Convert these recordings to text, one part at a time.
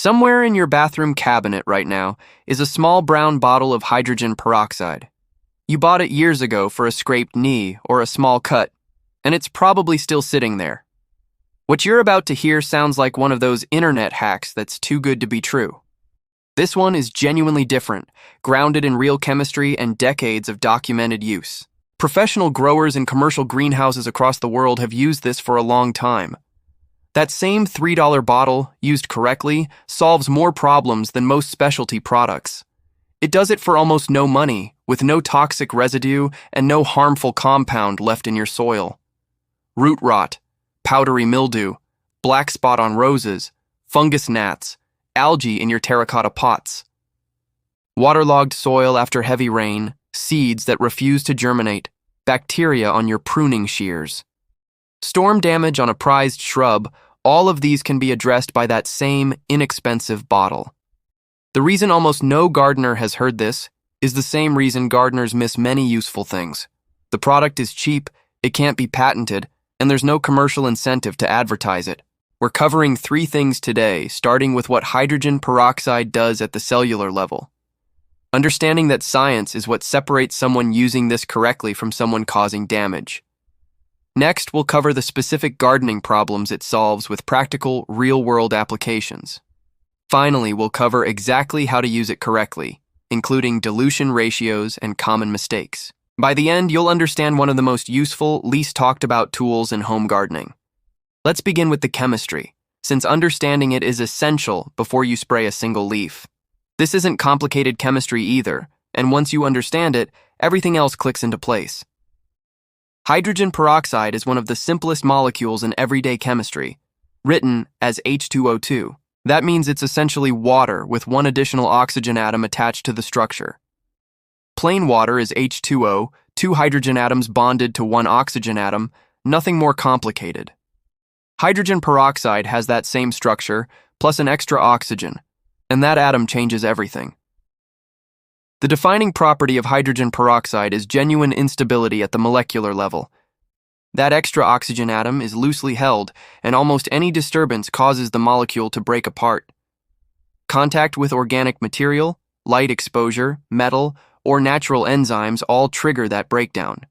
Somewhere in your bathroom cabinet right now is a small brown bottle of hydrogen peroxide. You bought it years ago for a scraped knee or a small cut, and it's probably still sitting there. What you're about to hear sounds like one of those internet hacks that's too good to be true. This one is genuinely different, grounded in real chemistry and decades of documented use. Professional growers in commercial greenhouses across the world have used this for a long time. That same $3 bottle, used correctly, solves more problems than most specialty products. It does it for almost no money, with no toxic residue and no harmful compound left in your soil. Root rot, powdery mildew, black spot on roses, fungus gnats, algae in your terracotta pots. Waterlogged soil after heavy rain, seeds that refuse to germinate, bacteria on your pruning shears. Storm damage on a prized shrub, all of these can be addressed by that same inexpensive bottle. The reason almost no gardener has heard this is the same reason gardeners miss many useful things. The product is cheap, it can't be patented, and there's no commercial incentive to advertise it. We're covering 3 things today, starting with what hydrogen peroxide does at the cellular level. Understanding that science is what separates someone using this correctly from someone causing damage. Next, we'll cover the specific gardening problems it solves with practical, real-world applications. Finally, we'll cover exactly how to use it correctly, including dilution ratios and common mistakes. By the end, you'll understand one of the most useful, least talked about tools in home gardening. Let's begin with the chemistry, since understanding it is essential before you spray a single leaf. This isn't complicated chemistry either, and once you understand it, everything else clicks into place. Hydrogen peroxide is one of the simplest molecules in everyday chemistry, written as H2O2. That means it's essentially water with one additional oxygen atom attached to the structure. Plain water is H2O, 2 hydrogen atoms bonded to 1 oxygen atom, nothing more complicated. Hydrogen peroxide has that same structure, plus an extra oxygen, and that atom changes everything. The defining property of hydrogen peroxide is genuine instability at the molecular level. That extra oxygen atom is loosely held, and almost any disturbance causes the molecule to break apart. Contact with organic material, light exposure, metal, or natural enzymes all trigger that breakdown.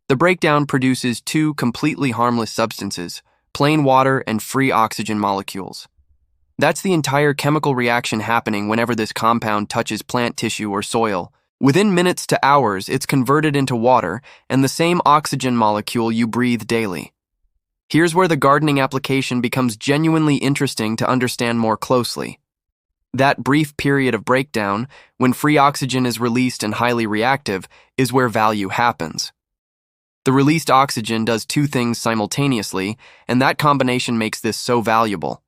The breakdown produces 2 completely harmless substances, plain water and free oxygen molecules. That's the entire chemical reaction happening whenever this compound touches plant tissue or soil. Within minutes to hours, it's converted into water and the same oxygen molecule you breathe daily. Here's where the gardening application becomes genuinely interesting to understand more closely. That brief period of breakdown, when free oxygen is released and highly reactive, is where value happens. The released oxygen does 2 things simultaneously, and that combination makes this so valuable.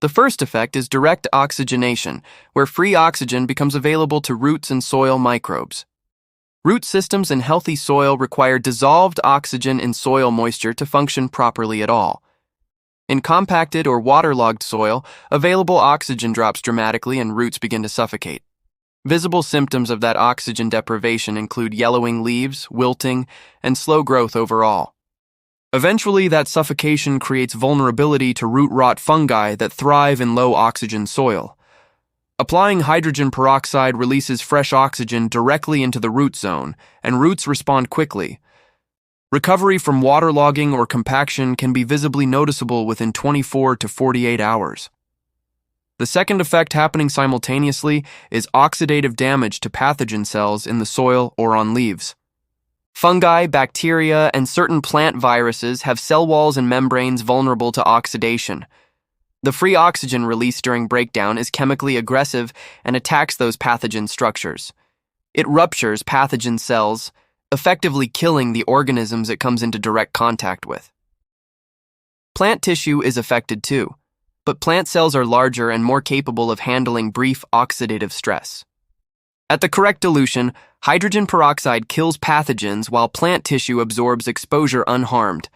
The first effect is direct oxygenation, where free oxygen becomes available to roots and soil microbes. Root systems in healthy soil require dissolved oxygen in soil moisture to function properly at all. In compacted or waterlogged soil, available oxygen drops dramatically and roots begin to suffocate. Visible symptoms of that oxygen deprivation include yellowing leaves, wilting, and slow growth overall. Eventually, that suffocation creates vulnerability to root rot fungi that thrive in low oxygen soil. Applying hydrogen peroxide releases fresh oxygen directly into the root zone, and roots respond quickly. Recovery from waterlogging or compaction can be visibly noticeable within 24 to 48 hours. The second effect happening simultaneously is oxidative damage to pathogen cells in the soil or on leaves. Fungi, bacteria, and certain plant viruses have cell walls and membranes vulnerable to oxidation. The free oxygen released during breakdown is chemically aggressive and attacks those pathogen structures. It ruptures pathogen cells, effectively killing the organisms it comes into direct contact with. Plant tissue is affected too, but plant cells are larger and more capable of handling brief oxidative stress. At the correct dilution, hydrogen peroxide kills pathogens while plant tissue absorbs exposure unharmed.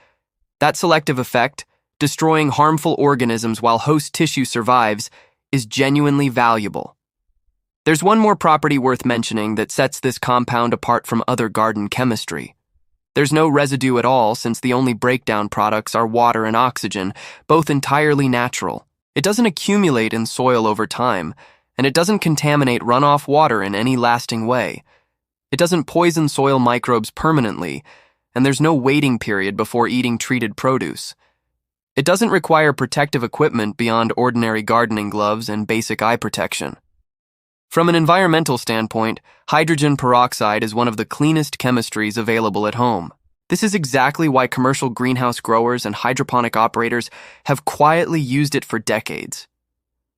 That selective effect, destroying harmful organisms while host tissue survives, is genuinely valuable. There's one more property worth mentioning that sets this compound apart from other garden chemistry. There's no residue at all since the only breakdown products are water and oxygen, both entirely natural. It doesn't accumulate in soil over time, and it doesn't contaminate runoff water in any lasting way. It doesn't poison soil microbes permanently, and there's no waiting period before eating treated produce. It doesn't require protective equipment beyond ordinary gardening gloves and basic eye protection. From an environmental standpoint, hydrogen peroxide is one of the cleanest chemistries available at home. This is exactly why commercial greenhouse growers and hydroponic operators have quietly used it for decades.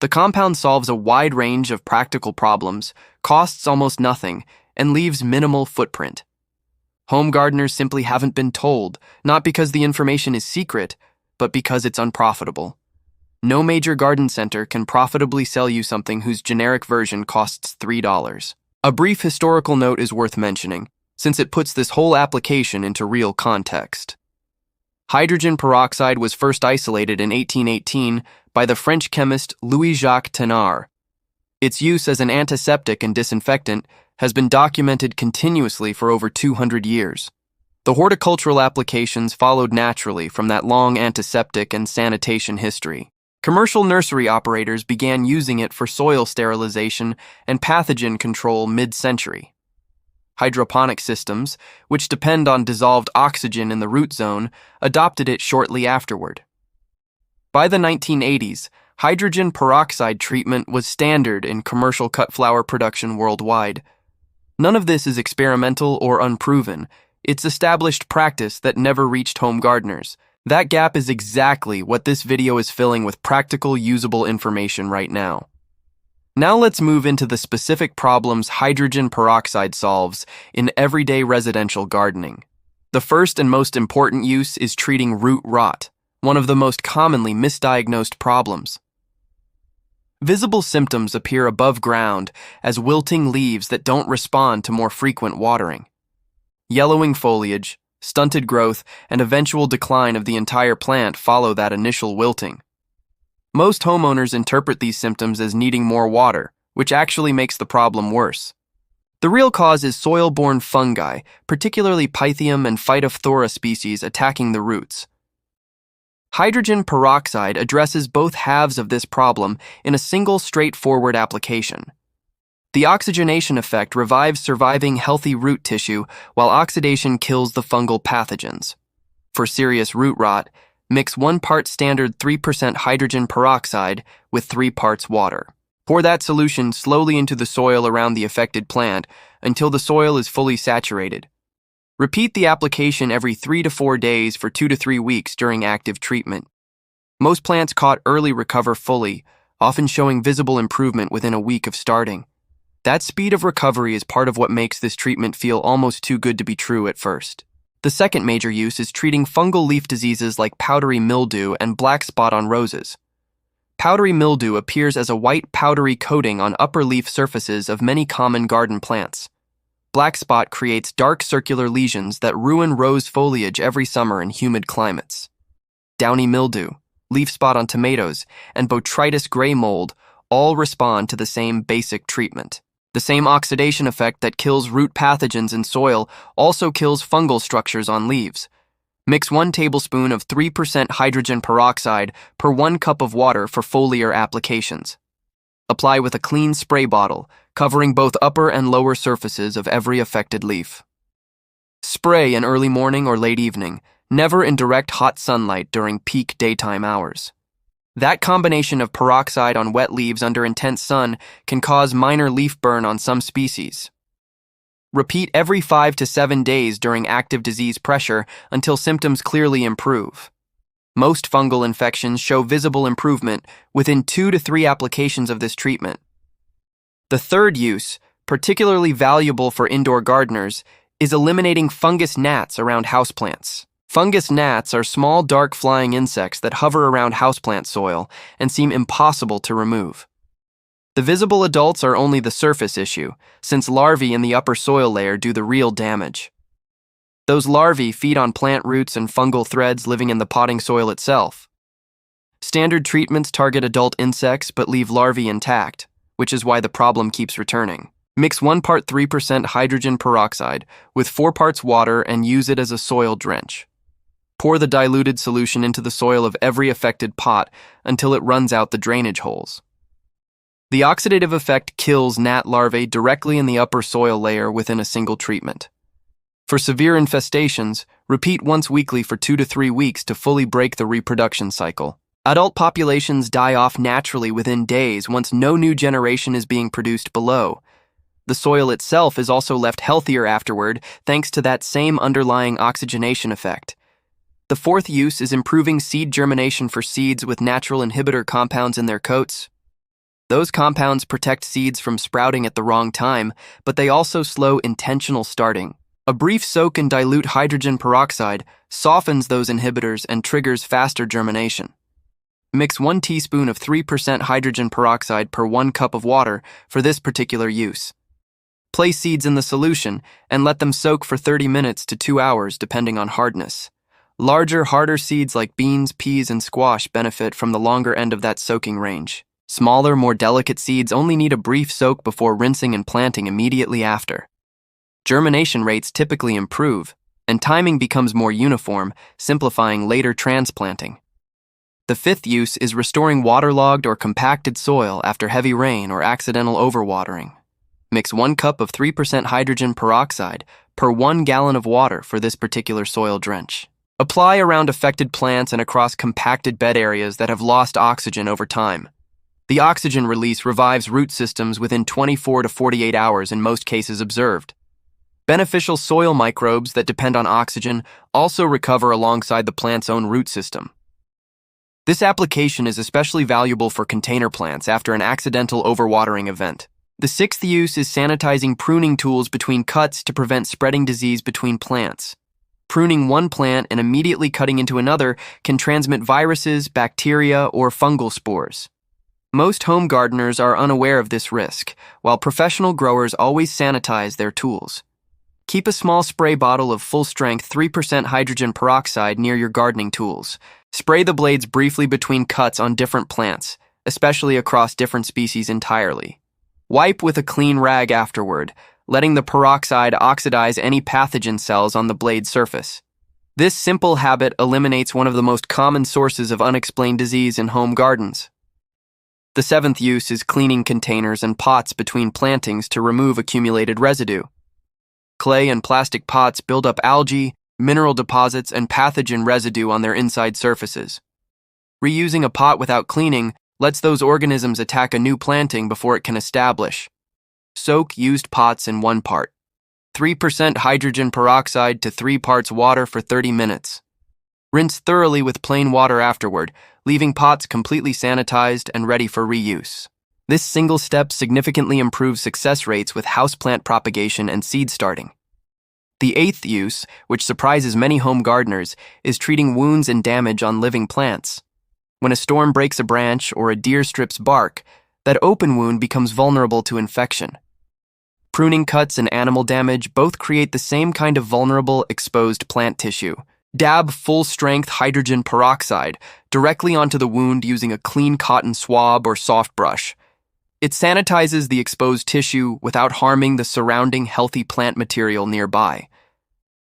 The compound solves a wide range of practical problems, costs almost nothing, and leaves minimal footprint. Home gardeners simply haven't been told, not because the information is secret, but because it's unprofitable. No major garden center can profitably sell you something whose generic version costs $3. A brief historical note is worth mentioning, since it puts this whole application into real context. Hydrogen peroxide was first isolated in 1818 by the French chemist Louis-Jacques Thénard. Its use as an antiseptic and disinfectant has been documented continuously for over 200 years. The horticultural applications followed naturally from that long antiseptic and sanitation history. Commercial nursery operators began using it for soil sterilization and pathogen control mid-century. Hydroponic systems, which depend on dissolved oxygen in the root zone, adopted it shortly afterward. By the 1980s, hydrogen peroxide treatment was standard in commercial cut flower production worldwide. None of this is experimental or unproven. It's established practice that never reached home gardeners. That gap is exactly what this video is filling with practical, usable information right now. Now let's move into the specific problems hydrogen peroxide solves in everyday residential gardening. The first and most important use is treating root rot, one of the most commonly misdiagnosed problems. Visible symptoms appear above ground as wilting leaves that don't respond to more frequent watering. Yellowing foliage, stunted growth, and eventual decline of the entire plant follow that initial wilting. Most homeowners interpret these symptoms as needing more water, which actually makes the problem worse. The real cause is soil-borne fungi, particularly Pythium and Phytophthora species attacking the roots. Hydrogen peroxide addresses both halves of this problem in a single straightforward application. The oxygenation effect revives surviving healthy root tissue, while oxidation kills the fungal pathogens. For serious root rot, mix 1 part standard 3% hydrogen peroxide with 3 parts water. Pour that solution slowly into the soil around the affected plant until the soil is fully saturated. Repeat the application every 3 to 4 days for 2 to 3 weeks during active treatment. Most plants caught early recover fully, often showing visible improvement within a week of starting. That speed of recovery is part of what makes this treatment feel almost too good to be true at first. The second major use is treating fungal leaf diseases like powdery mildew and black spot on roses. Powdery mildew appears as a white powdery coating on upper leaf surfaces of many common garden plants. Black spot creates dark circular lesions that ruin rose foliage every summer in humid climates. Downy mildew, leaf spot on tomatoes, and botrytis gray mold all respond to the same basic treatment. The same oxidation effect that kills root pathogens in soil also kills fungal structures on leaves. Mix 1 tablespoon of 3% hydrogen peroxide per 1 cup of water for foliar applications. Apply with a clean spray bottle, covering both upper and lower surfaces of every affected leaf. Spray in early morning or late evening, never in direct hot sunlight during peak daytime hours. That combination of peroxide on wet leaves under intense sun can cause minor leaf burn on some species. Repeat every 5 to 7 days during active disease pressure until symptoms clearly improve. Most fungal infections show visible improvement within 2 to 3 applications of this treatment. The third use, particularly valuable for indoor gardeners, is eliminating fungus gnats around houseplants. Fungus gnats are small, dark flying insects that hover around houseplant soil and seem impossible to remove. The visible adults are only the surface issue, since larvae in the upper soil layer do the real damage. Those larvae feed on plant roots and fungal threads living in the potting soil itself. Standard treatments target adult insects but leave larvae intact, which is why the problem keeps returning. Mix 1 part 3% hydrogen peroxide with 4 parts water and use it as a soil drench. Pour the diluted solution into the soil of every affected pot until it runs out the drainage holes. The oxidative effect kills gnat larvae directly in the upper soil layer within a single treatment. For severe infestations, repeat once weekly for 2 to 3 weeks to fully break the reproduction cycle. Adult populations die off naturally within days once no new generation is being produced below. The soil itself is also left healthier afterward thanks to that same underlying oxygenation effect. The fourth use is improving seed germination for seeds with natural inhibitor compounds in their coats. Those compounds protect seeds from sprouting at the wrong time, but they also slow intentional starting. A brief soak in dilute hydrogen peroxide softens those inhibitors and triggers faster germination. Mix 1 teaspoon of 3% hydrogen peroxide per 1 cup of water for this particular use. Place seeds in the solution and let them soak for 30 minutes to 2 hours depending on hardness. Larger, harder seeds like beans, peas, and squash benefit from the longer end of that soaking range. Smaller, more delicate seeds only need a brief soak before rinsing and planting immediately after. Germination rates typically improve, and timing becomes more uniform, simplifying later transplanting. The fifth use is restoring waterlogged or compacted soil after heavy rain or accidental overwatering. Mix 1 cup of 3% hydrogen peroxide per 1 gallon of water for this particular soil drench. Apply around affected plants and across compacted bed areas that have lost oxygen over time. The oxygen release revives root systems within 24 to 48 hours in most cases observed. Beneficial soil microbes that depend on oxygen also recover alongside the plant's own root system. This application is especially valuable for container plants after an accidental overwatering event. The sixth use is sanitizing pruning tools between cuts to prevent spreading disease between plants. Pruning one plant and immediately cutting into another can transmit viruses, bacteria, or fungal spores. Most home gardeners are unaware of this risk, while professional growers always sanitize their tools. Keep a small spray bottle of full-strength 3% hydrogen peroxide near your gardening tools. Spray the blades briefly between cuts on different plants, especially across different species entirely. Wipe with a clean rag afterward, letting the peroxide oxidize any pathogen cells on the blade surface. This simple habit eliminates one of the most common sources of unexplained disease in home gardens. The seventh use is cleaning containers and pots between plantings to remove accumulated residue. Clay and plastic pots build up algae, mineral deposits, and pathogen residue on their inside surfaces. Reusing a pot without cleaning lets those organisms attack a new planting before it can establish. Soak used pots in 1 part. 3% hydrogen peroxide to 3 parts water for 30 minutes. Rinse thoroughly with plain water afterward, leaving pots completely sanitized and ready for reuse. This single step significantly improves success rates with houseplant propagation and seed starting. The eighth use, which surprises many home gardeners, is treating wounds and damage on living plants. When a storm breaks a branch or a deer strips bark, that open wound becomes vulnerable to infection. Pruning cuts and animal damage both create the same kind of vulnerable, exposed plant tissue. Dab full-strength hydrogen peroxide directly onto the wound using a clean cotton swab or soft brush. It sanitizes the exposed tissue without harming the surrounding healthy plant material nearby.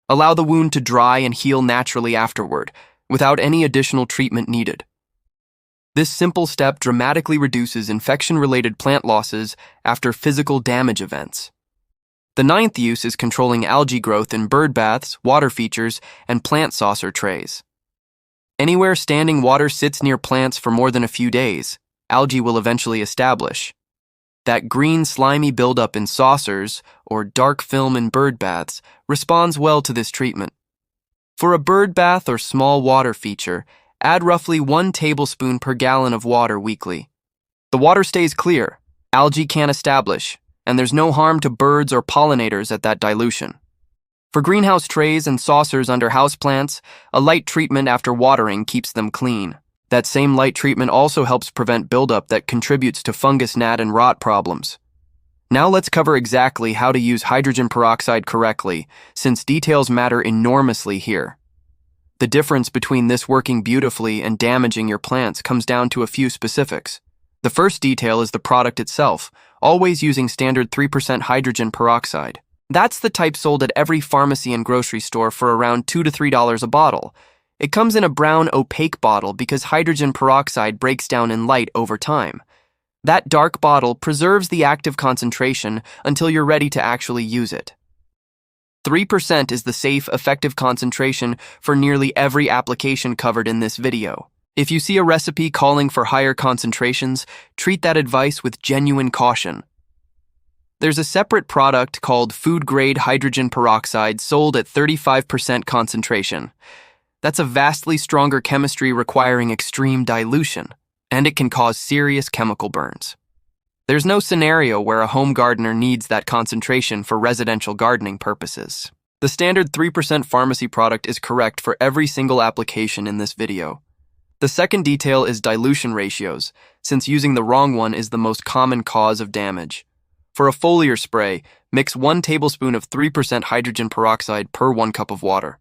Allow the wound to dry and heal naturally afterward, without any additional treatment needed. This simple step dramatically reduces infection-related plant losses after physical damage events. The ninth use is controlling algae growth in bird baths, water features, and plant saucer trays. Anywhere standing water sits near plants for more than a few days, algae will eventually establish. That green slimy buildup in saucers, or dark film in bird baths, responds well to this treatment. For a bird bath or small water feature, add roughly 1 tablespoon per gallon of water weekly. The water stays clear, algae can't establish, and there's no harm to birds or pollinators at that dilution. For greenhouse trays and saucers under houseplants, a light treatment after watering keeps them clean. That same light treatment also helps prevent buildup that contributes to fungus, gnat, and rot problems. Now let's cover exactly how to use hydrogen peroxide correctly, since details matter enormously here. The difference between this working beautifully and damaging your plants comes down to a few specifics. The first detail is the product itself, always using standard 3% hydrogen peroxide. That's the type sold at every pharmacy and grocery store for around $2 to $3 a bottle. It comes in a brown opaque bottle because hydrogen peroxide breaks down in light over time. That dark bottle preserves the active concentration until you're ready to actually use it. 3% is the safe, effective concentration for nearly every application covered in this video. If you see a recipe calling for higher concentrations, treat that advice with genuine caution. There's a separate product called food-grade hydrogen peroxide sold at 35% concentration. That's a vastly stronger chemistry requiring extreme dilution, and it can cause serious chemical burns. There's no scenario where a home gardener needs that concentration for residential gardening purposes. The standard 3% pharmacy product is correct for every single application in this video. The second detail is dilution ratios, since using the wrong one is the most common cause of damage. For a foliar spray, mix 1 tablespoon of 3% hydrogen peroxide per 1 cup of water.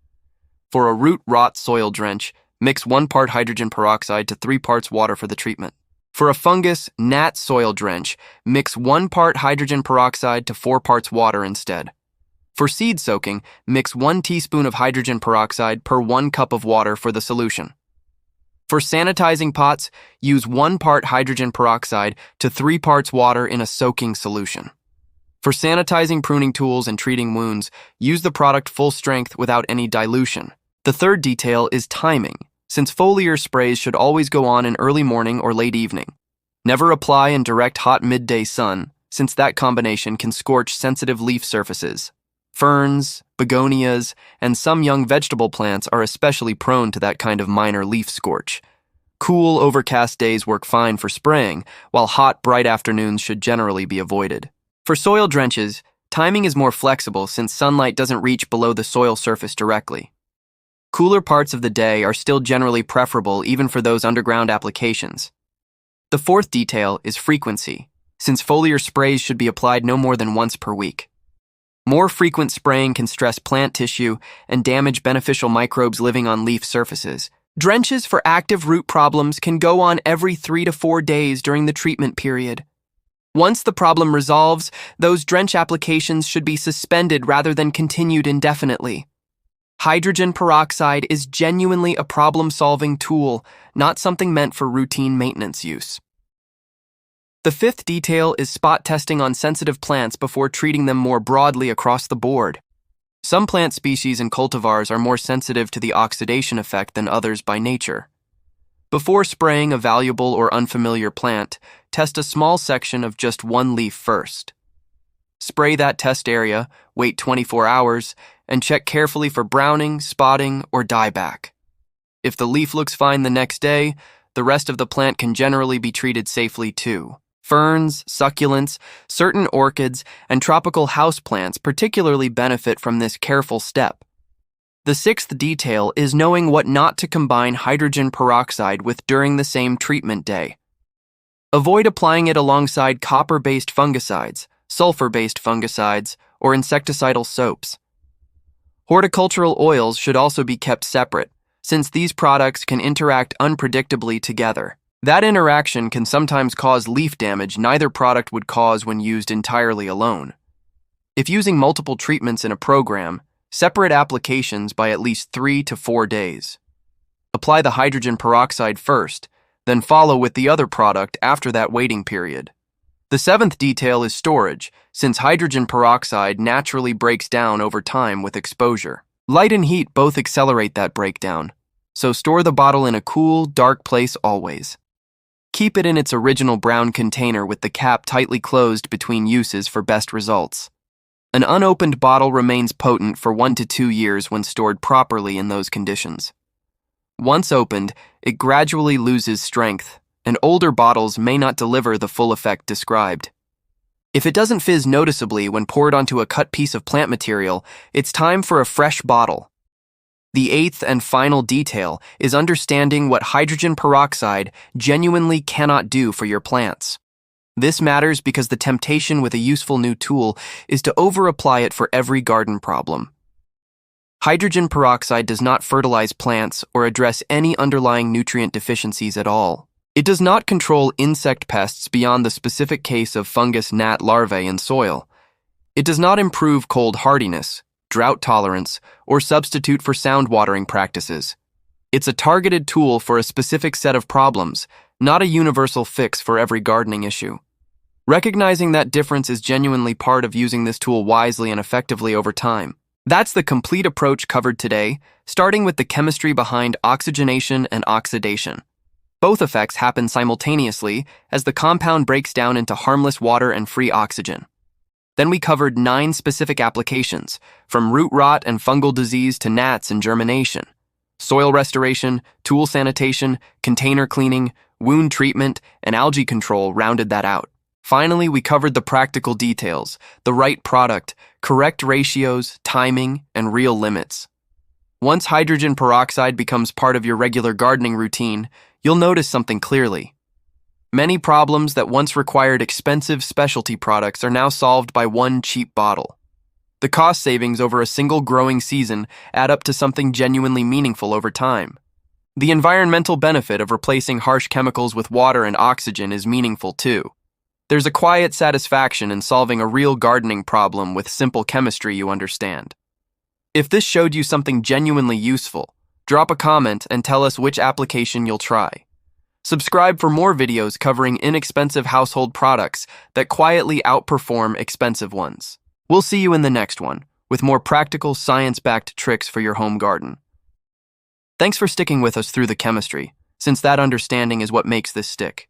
For a root rot soil drench, mix 1 part hydrogen peroxide to 3 parts water for the treatment. For a fungus gnat soil drench, mix 1 part hydrogen peroxide to 4 parts water instead. For seed soaking, mix 1 teaspoon of hydrogen peroxide per 1 cup of water for the solution. For sanitizing pots, use 1 part hydrogen peroxide to 3 parts water in a soaking solution. For sanitizing pruning tools and treating wounds, use the product full strength without any dilution. The third detail is timing, since foliar sprays should always go on in early morning or late evening. Never apply in direct hot midday sun, since that combination can scorch sensitive leaf surfaces. Ferns, begonias, and some young vegetable plants are especially prone to that kind of minor leaf scorch. Cool, overcast days work fine for spraying, while hot, bright afternoons should generally be avoided. For soil drenches, timing is more flexible since sunlight doesn't reach below the soil surface directly. Cooler parts of the day are still generally preferable even for those underground applications. The fourth detail is frequency, since foliar sprays should be applied no more than once per week. More frequent spraying can stress plant tissue and damage beneficial microbes living on leaf surfaces. Drenches for active root problems can go on every 3 to 4 days during the treatment period. Once the problem resolves, those drench applications should be suspended rather than continued indefinitely. Hydrogen peroxide is genuinely a problem-solving tool, not something meant for routine maintenance use. The fifth detail is spot testing on sensitive plants before treating them more broadly across the board. Some plant species and cultivars are more sensitive to the oxidation effect than others by nature. Before spraying a valuable or unfamiliar plant, test a small section of just 1 leaf first. Spray that test area, wait 24 hours, and check carefully for browning, spotting, or dieback. If the leaf looks fine the next day, the rest of the plant can generally be treated safely too. Ferns, succulents, certain orchids, and tropical houseplants particularly benefit from this careful step. The sixth detail is knowing what not to combine hydrogen peroxide with during the same treatment day. Avoid applying it alongside copper-based fungicides, sulfur-based fungicides, or insecticidal soaps. Horticultural oils should also be kept separate, since these products can interact unpredictably together. That interaction can sometimes cause leaf damage neither product would cause when used entirely alone. If using multiple treatments in a program, separate applications by at least 3 to 4 days. Apply the hydrogen peroxide first, then follow with the other product after that waiting period. The seventh detail is storage, since hydrogen peroxide naturally breaks down over time with exposure. Light and heat both accelerate that breakdown, so store the bottle in a cool, dark place always. Keep it in its original brown container with the cap tightly closed between uses for best results. An unopened bottle remains potent for 1 to 2 years when stored properly in those conditions. Once opened, it gradually loses strength, and older bottles may not deliver the full effect described. If it doesn't fizz noticeably when poured onto a cut piece of plant material, it's time for a fresh bottle. The eighth and final detail is understanding what hydrogen peroxide genuinely cannot do for your plants. This matters because the temptation with a useful new tool is to over-apply it for every garden problem. Hydrogen peroxide does not fertilize plants or address any underlying nutrient deficiencies at all. It does not control insect pests beyond the specific case of fungus gnat larvae in soil. It does not improve cold hardiness, drought tolerance, or substitute for sound watering practices. It's a targeted tool for a specific set of problems, not a universal fix for every gardening issue. Recognizing that difference is genuinely part of using this tool wisely and effectively over time. That's the complete approach covered today, starting with the chemistry behind oxygenation and oxidation. Both effects happen simultaneously as the compound breaks down into harmless water and free oxygen. Then we covered 9 specific applications, from root rot and fungal disease to gnats and germination. Soil restoration, tool sanitation, container cleaning, wound treatment, and algae control rounded that out. Finally, we covered the practical details, the right product, correct ratios, timing, and real limits. Once hydrogen peroxide becomes part of your regular gardening routine, you'll notice something clearly. Many problems that once required expensive specialty products are now solved by one cheap bottle. The cost savings over a single growing season add up to something genuinely meaningful over time. The environmental benefit of replacing harsh chemicals with water and oxygen is meaningful too. There's a quiet satisfaction in solving a real gardening problem with simple chemistry you understand. If this showed you something genuinely useful, drop a comment and tell us which application you'll try. Subscribe for more videos covering inexpensive household products that quietly outperform expensive ones. We'll see you in the next one, with more practical, science-backed tricks for your home garden. Thanks for sticking with us through the chemistry, since that understanding is what makes this stick.